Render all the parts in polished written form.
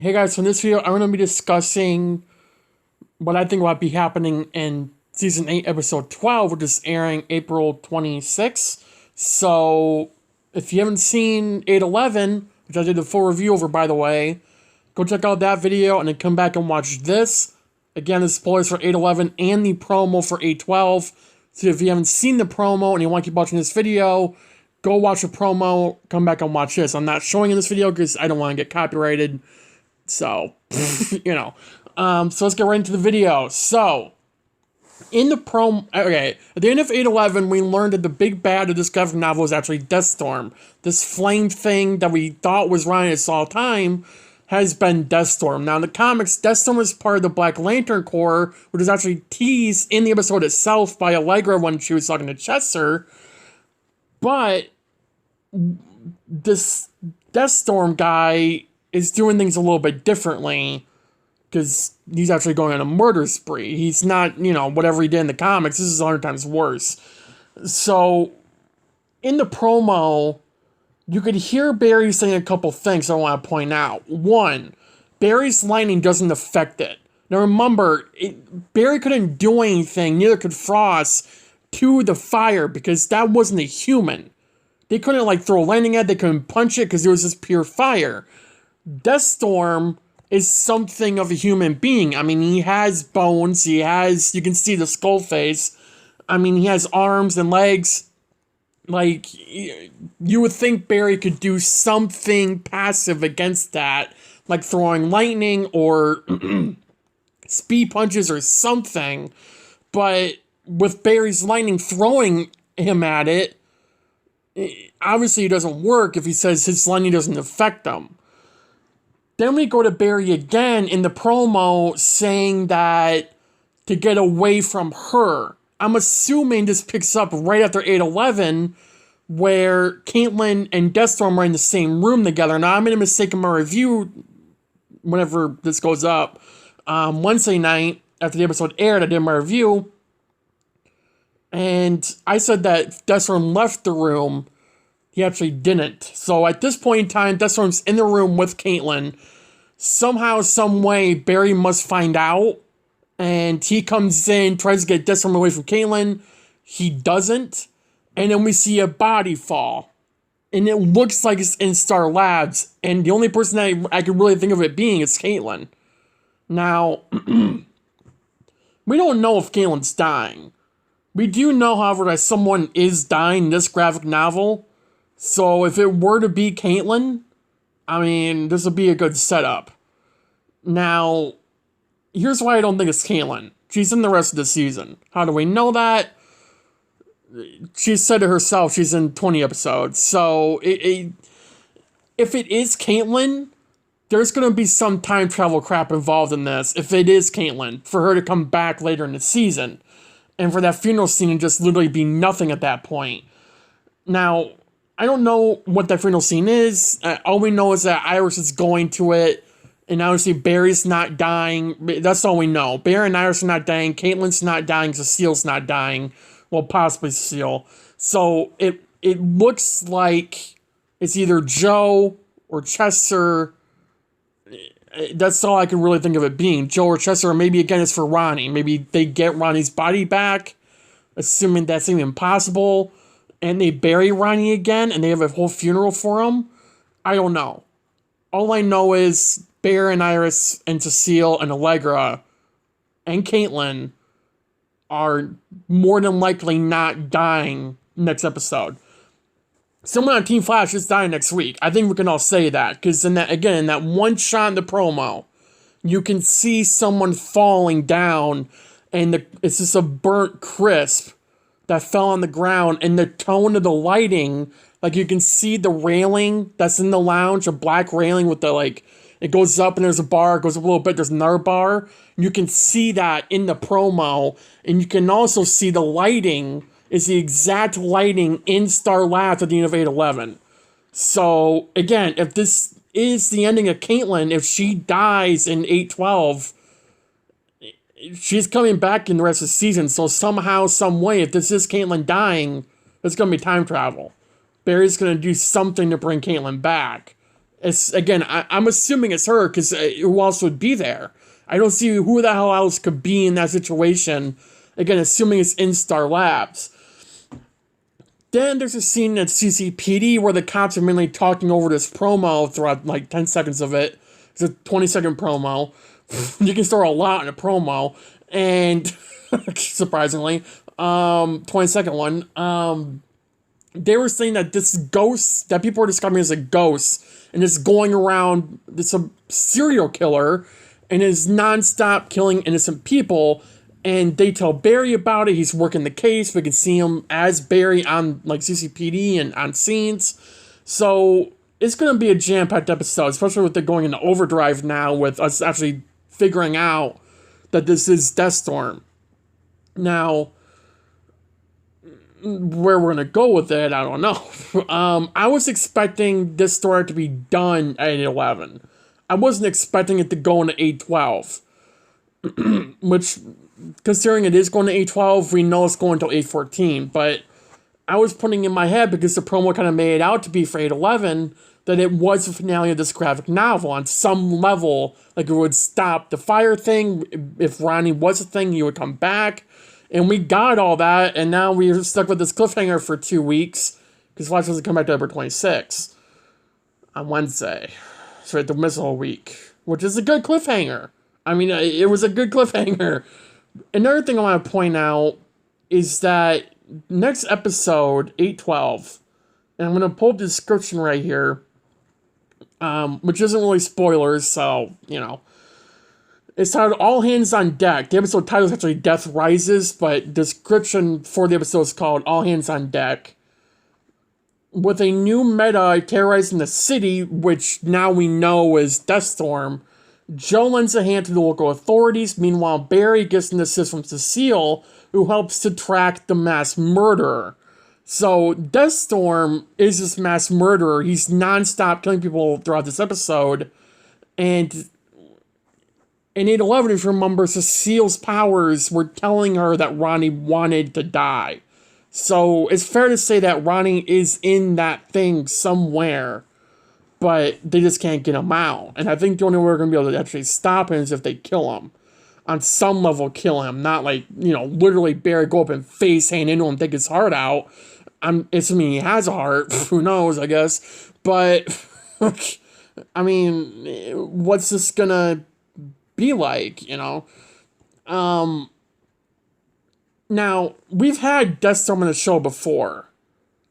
Hey guys, so in this video, I'm going to be discussing what I think will be happening in Season 8, Episode 12, which is airing April 26th. So, if you haven't seen 811, which I did a full review over, by the way, go check out that video and then come back and watch this. Again, the spoilers for 811 and the promo for 812. So if you haven't seen the promo and you want to keep watching this video, go watch the promo, come back and watch this. I'm not showing in this video because I don't want to get copyrighted. So, so let's get right into the video. So, in the okay, at the end of 811, we learned that the big bad of this graphic novel is actually Deathstorm. This flame thing that we thought was Ronnie this all time has been Deathstorm. Now, in the comics, Deathstorm is part of the Black Lantern Corps, which is actually teased in the episode itself by Allegra when she was talking to Chester. But this Deathstorm guy is doing things a little bit differently because he's actually going on a murder spree. He's not, whatever he did in the comics. This is 100 times worse. So, in the promo, you could hear Barry saying a couple things I want to point out. One, Barry's lightning doesn't affect it. Now remember, Barry couldn't do anything, neither could Frost, to the fire because that wasn't a human. They couldn't, throw lightning at it, they couldn't punch it because it was just pure fire. Deathstorm is something of a human being. I mean, he has bones, you can see the skull face. I mean, he has arms and legs. You would think Barry could do something passive against that, like throwing lightning or speed punches or something. But with Barry's lightning throwing him at it, obviously it doesn't work if he says his lightning doesn't affect him. Then we go to Barry again in the promo saying that to get away from her. I'm assuming this picks up right after 811 where Caitlin and Deathstorm are in the same room together. Now, I made a mistake in my review whenever this goes up. Wednesday night, after the episode aired, I did my review. And I said that Deathstorm left the room. He actually didn't. So at this point in time, Deathstorm's in the room with Caitlin. Somehow, some way, Barry must find out. And he comes in, tries to get Deathstorm away from Caitlin. He doesn't. And then we see a body fall. And it looks like it's in Star Labs. And the only person that I could really think of it being is Caitlin. Now, we don't know if Caitlin's dying. We do know, however, that someone is dying in this graphic novel. So if it were to be Caitlin, I mean, this would be a good setup. Now, here's why I don't think it's Caitlin. She's in the rest of the season. How do we know that? She said it herself, she's in 20 episodes. So, if it is Caitlin, there's going to be some time travel crap involved in this. If it is Caitlin, for her to come back later in the season. And for that funeral scene to just literally be nothing at that point. Now, I don't know what that funeral scene is. All we know is that Iris is going to it. And obviously Barry's not dying. That's all we know. Barry and Iris are not dying. Caitlin's not dying. Cecile's not dying. Well, possibly Cecile. So it looks like it's either Joe or Chester. That's all I can really think of it being. Joe or Chester, or maybe again it's for Ronnie. Maybe they get Ronnie's body back, assuming that's even possible, and they bury Ronnie again, and they have a whole funeral for him. I don't know. All I know is Bear and Iris and Cecile and Allegra and Caitlin are more than likely not dying next episode. Someone on Team Flash is dying next week. I think we can all say that. Because in that one shot in the promo, you can see someone falling down. And it's just a burnt crisp that fell on the ground. And the tone of the lighting, you can see the railing that's in the lounge, a black railing with it goes up and there's a bar, it goes up a little bit, there's another bar. You can see that in the promo. And you can also see the lighting is the exact lighting in Star Labs at the end of 811. So, again, if this is the ending of Caitlin, if she dies in 812, she's coming back in the rest of the season. So somehow, some way, if this is Caitlin dying, it's going to be time travel. Barry's going to do something to bring Caitlin back. It's, again, I'm assuming it's her, because who else would be there? I don't see who the hell else could be in that situation. Again, assuming it's in Star Labs. Then there's a scene at CCPD where the cops are mainly talking over this promo throughout like 10 seconds of it. It's a 20-second promo. You can store a lot in a promo. And surprisingly, 20-second one. They were saying that this ghost, that people were describing as a ghost, and it's going around, it's a serial killer, and is nonstop killing innocent people. And they tell Barry about it. He's working the case. We can see him as Barry on like CCPD and on scenes. So it's going to be a jam-packed episode, especially with it going into overdrive now, with us actually figuring out that this is Deathstorm. Now, where we're going to go with it, I don't know. I was expecting this story to be done at 8/11. I wasn't expecting it to go into 8/12. Which, considering it is going to 8/12, we know it's going until 8/14. But I was putting in my head, because the promo kind of made it out to be for 8/11, that it was the finale of this graphic novel on some level. Like, it would stop the fire thing. If Ronnie was a thing, he would come back. And we got all that, and now we're stuck with this cliffhanger for 2 weeks, because Flash doesn't come back to October 26th on Wednesday. So we have to miss a whole week, which is a good cliffhanger. I mean, it was a good cliffhanger. Another thing I want to point out is that next episode, 8/12, and I'm going to pull up the description right here, which isn't really spoilers, so, you know. It's titled All Hands on Deck. The episode title is actually Death Rises, but description for the episode is called All Hands on Deck. With a new meta terrorizing the city, which now we know is Deathstorm, Joe lends a hand to the local authorities. Meanwhile, Barry gets an assist from Cecile, who helps to track the mass murderer. So, Deathstorm is this mass murderer. He's non-stop killing people throughout this episode. And in 8/11, if you remember, Cecile's powers were telling her that Ronnie wanted to die. So, it's fair to say that Ronnie is in that thing somewhere, but they just can't get him out. And I think the only way we're going to be able to actually stop him is if they kill him. On some level, kill him. Not like, you know, literally Barry go up and face hand into him and take his heart out. I'm assuming he has a heart. Who knows, I guess. But, I mean, what's this going to be like, you know? Now, we've had Deathstorm on the show before.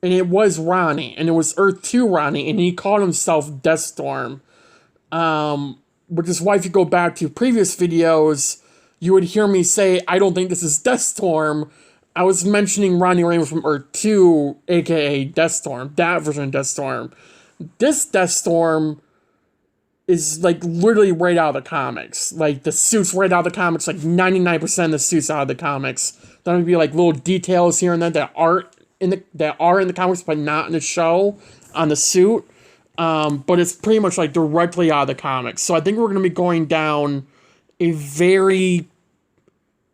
And it was Ronnie, and it was Earth 2 Ronnie, and he called himself Deathstorm. Which is why if you go back to previous videos, you would hear me say, I don't think this is Deathstorm. I was mentioning Ronnie Raymond from Earth 2, aka Deathstorm, that version of Deathstorm. This Deathstorm is, like, literally right out of the comics. Like, the suit's right out of the comics, like 99% of the suit's out of the comics. There would be, like, little details here and there that are in the comics, but not in the show, on the suit. But it's pretty much, like, directly out of the comics. So I think we're going to be going down a very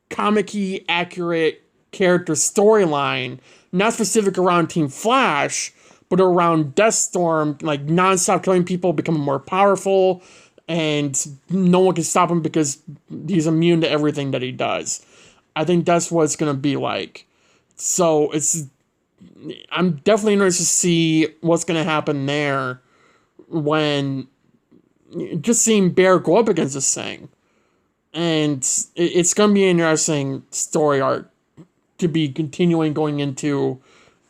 comic-y, accurate character storyline, not specific around Team Flash, but around Deathstorm, like, non-stop killing people, becoming more powerful, and no one can stop him because he's immune to everything that he does. I think that's what it's going to be like. So I'm definitely interested to see what's going to happen there when just seeing Bear go up against this thing. And it's going to be an interesting story arc to be continuing going into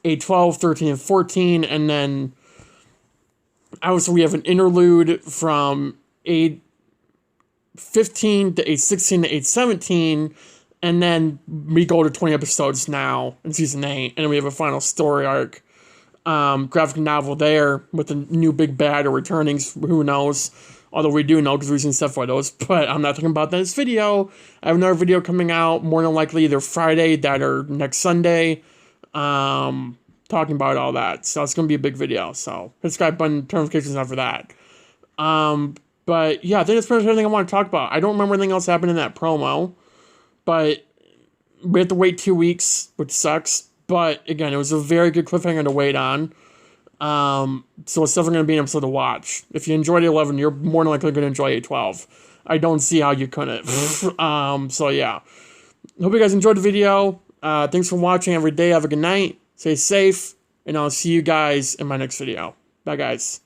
8/12, 13, and 14. And then obviously we have an interlude from 8/15 to 8/16 to 8/17. And then we go to 20 episodes now in season 8. And then we have a final story arc. Graphic novel there with the new big bad or returning. Who knows? Although we do know because we've seen stuff for those. But I'm not talking about that in this video. I have another video coming out more than likely either Friday, that or next Sunday. Talking about all that. So it's going to be a big video. So hit the subscribe button, turn notifications on for that. But yeah, I think that's pretty much everything I want to talk about. I don't remember anything else happened in that promo. But we have to wait 2 weeks, which sucks. But again, it was a very good cliffhanger to wait on. So it's definitely going to be an episode to watch. If you enjoyed 11, you're more than likely going to enjoy 12. I don't see how you couldn't. So yeah. Hope you guys enjoyed the video. Thanks for watching every day. Have a good night. Stay safe. And I'll see you guys in my next video. Bye, guys.